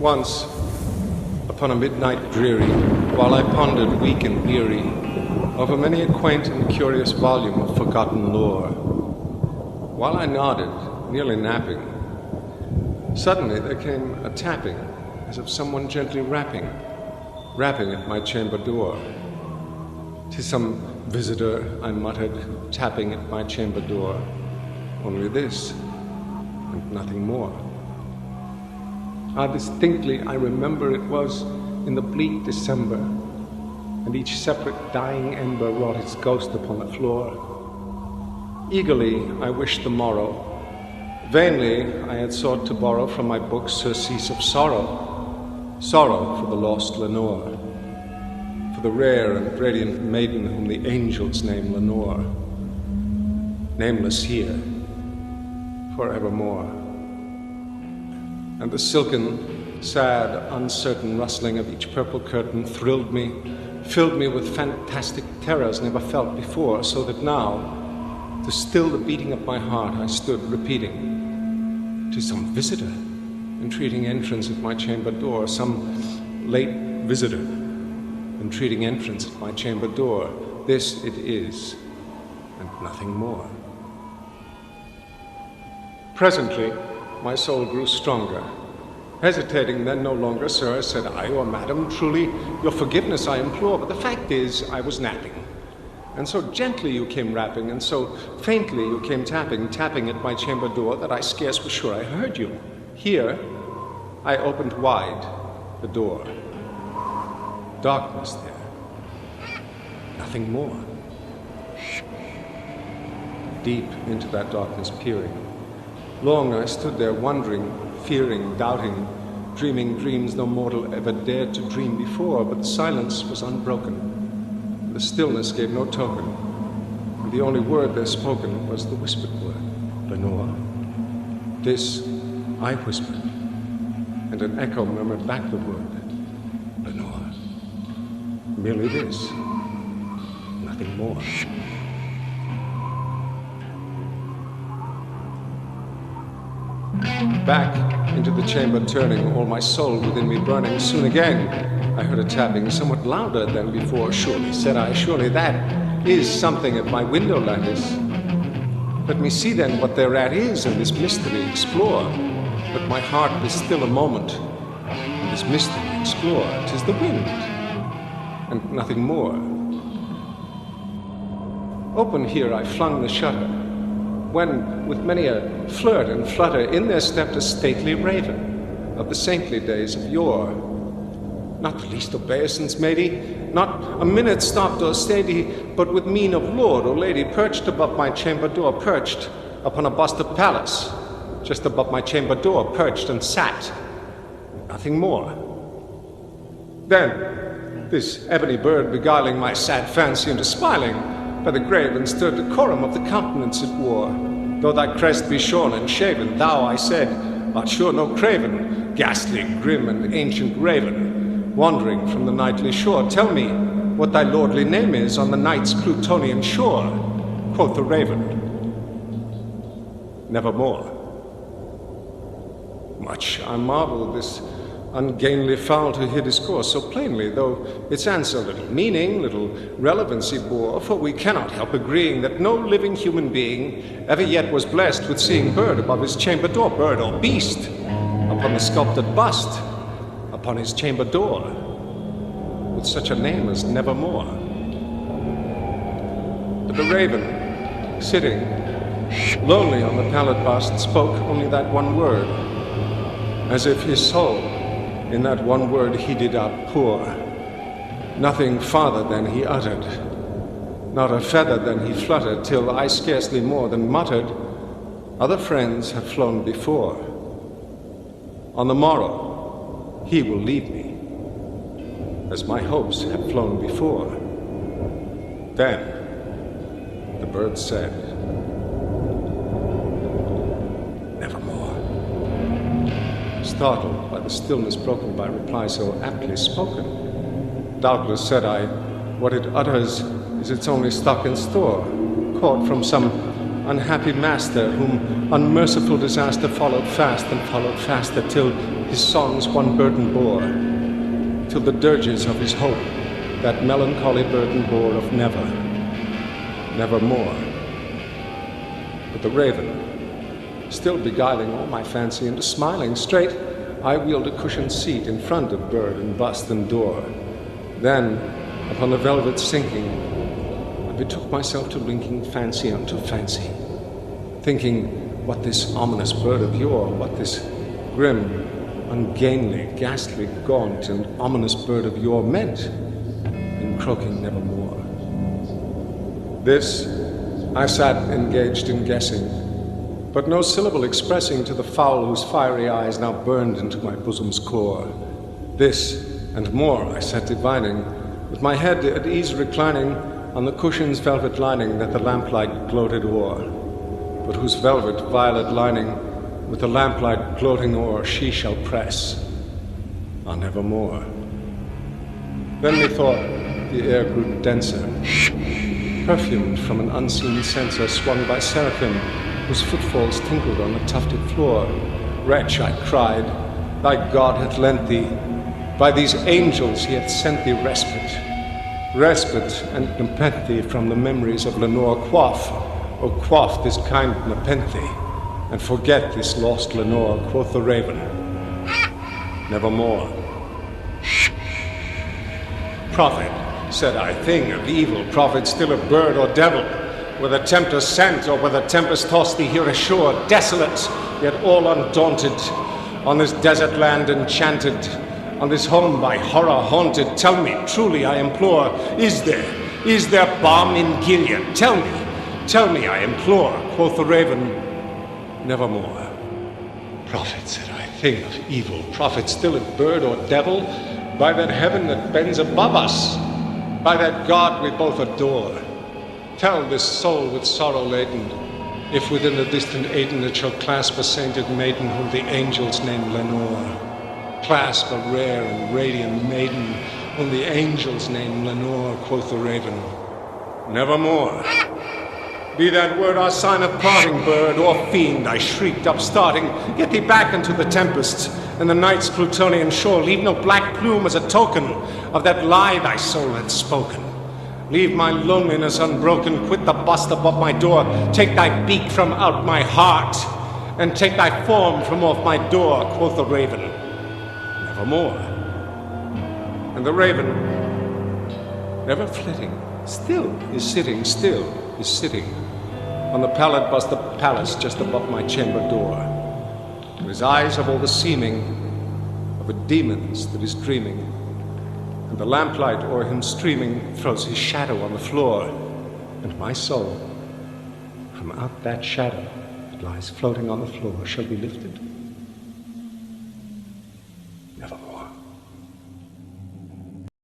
Once, upon a midnight dreary, while I pondered weak and weary over many a quaint and curious volume of forgotten lore, while I nodded, nearly napping, suddenly there came a tapping, as of someone gently rapping at my chamber door. "'Tis some visitor," I muttered, tapping at my chamber door. Only this, and nothing more. Distinctly I remember it was in the bleak December, and each separate dying ember wrought its ghost upon the floor. Eagerly I wished the morrow. Vainly I had sought to borrow from my books surcease of sorrow for the lost Lenore, for the rare and radiant maiden whom the angels name Lenore, nameless here, forevermore. And the silken, sad, uncertain rustling of each purple curtain thrilled me, filled me with fantastic terrors never felt before, so that now, to still the beating of my heart, I stood repeating, "'Tis some visitor entreating entrance at my chamber door, some late visitor entreating entrance at my chamber door. This it is, and nothing more." Presently, my soul grew stronger. Hesitating then no longer, "Sir," said I, "or madam, truly your forgiveness I implore, but the fact is I was napping. And so gently you came rapping, and so faintly you came tapping at my chamber door, that I scarce was sure I heard you. Here, I opened wide the door. Darkness there. Nothing more. Deep into that darkness peering. Long I stood there wondering, fearing, doubting, dreaming dreams no mortal ever dared to dream before, but the silence was unbroken. The stillness gave no token, and the only word there spoken was the whispered word, "Lenore." This I whispered, and an echo murmured back the word, "Lenore." Merely this, nothing more. Back into the chamber turning, all my soul within me burning, soon again I heard a tapping, somewhat louder than before. "Surely," said I, "surely that is something at my window lattice. Let me see then what thereat is, and this mystery explore. Let my heart be still a moment, and this mystery explore. 'Tis the wind, and nothing more." Open here I flung the shutter, when, with many a flirt and flutter, in there stepped a stately raven of the saintly days of yore. Not the least obeisance made he, not a minute stopped or stayed he, but with mien of lord or lady perched above my chamber door, perched upon a bust of Pallas, just above my chamber door, perched and sat, nothing more. Then, this ebony bird beguiling my sad fancy into smiling, by the grave and stir decorum of the countenance it wore. "Though thy crest be shorn and shaven, thou," I said, "art sure no craven, ghastly, grim, and ancient raven, wandering from the nightly shore. Tell me what thy lordly name is on the night's Plutonian shore." Quoth the raven, "Nevermore." Much I marveled this ungainly fowl to hear discourse so plainly, though its answer little meaning, little relevancy bore, for we cannot help agreeing that no living human being ever yet was blessed with seeing bird above his chamber door, bird or beast, upon the sculptured bust, upon his chamber door, with such a name as Nevermore. But the raven, sitting lonely on the pallid bust, spoke only that one word, as if his soul in that one word he did outpour. Nothing farther than he uttered, not a feather than he fluttered, till I scarcely more than muttered, "Other friends have flown before. On the morrow he will leave me, as my hopes have flown before." Then the bird said, "Nevermore." Startled by the stillness broken by reply so aptly spoken, "Doubtless," said I, "what it utters is its only stock and store, caught from some unhappy master whom unmerciful disaster followed fast and followed faster, till his songs one burden bore, till the dirges of his hope that melancholy burden bore of never, nevermore. But the raven, still beguiling all my fancy into smiling straight, I wheeled a cushioned seat in front of bird and bust and door. Then, upon the velvet sinking, I betook myself to linking fancy unto fancy, thinking what this ominous bird of yore, what this grim, ungainly, ghastly, gaunt, and ominous bird of yore meant in croaking nevermore. This I sat engaged in guessing, but no syllable expressing to the fowl whose fiery eyes now burned into my bosom's core. This and more I sat divining, with my head at ease reclining on the cushion's velvet lining that the lamplight gloated o'er, but whose velvet violet lining with the lamplight gloating o'er she shall press on nevermore. Then methought the air grew denser, perfumed from an unseen censer swung by seraphim whose footfalls tinkled on the tufted floor. Wretch, I cried, thy God hath lent thee, by these angels he hath sent thee respite, respite and nepenthe from the memories of Lenore. Quaff, O quaff this kind nepenthe, and forget this lost Lenore, quoth the raven, nevermore. Prophet, said I, thing of evil, prophet, still a bird or devil, whether tempter sent or whether tempest tossed thee here ashore, desolate, yet all undaunted, on this desert land enchanted, on this home by horror haunted, tell me, truly I implore, is there balm in Gilead? Tell me, I implore, quoth the raven, nevermore. Prophet, said I, thing of evil, prophet, still a bird or devil, by that heaven that bends above us, by that God we both adore, tell this soul with sorrow laden, if within the distant Aden it shall clasp a sainted maiden whom the angels name Lenore. Clasp a rare and radiant maiden whom the angels name Lenore, quoth the raven, nevermore. Be that word our sign of parting, bird or fiend, I shrieked, upstarting, get thee back into the tempest and the night's Plutonian shore. Leave no black plume as a token of that lie thy soul had spoken. Leave my loneliness unbroken, quit the bust above my door, take thy beak from out my heart, and take thy form from off my door, quoth the raven, nevermore. And the raven, never flitting, still is sitting, on the pallid bust of palace just above my chamber door. To his eyes have all the seeming of a demon's that is dreaming, and the lamplight o'er him streaming throws his shadow on the floor, and my soul, from out that shadow that lies floating on the floor, shall be lifted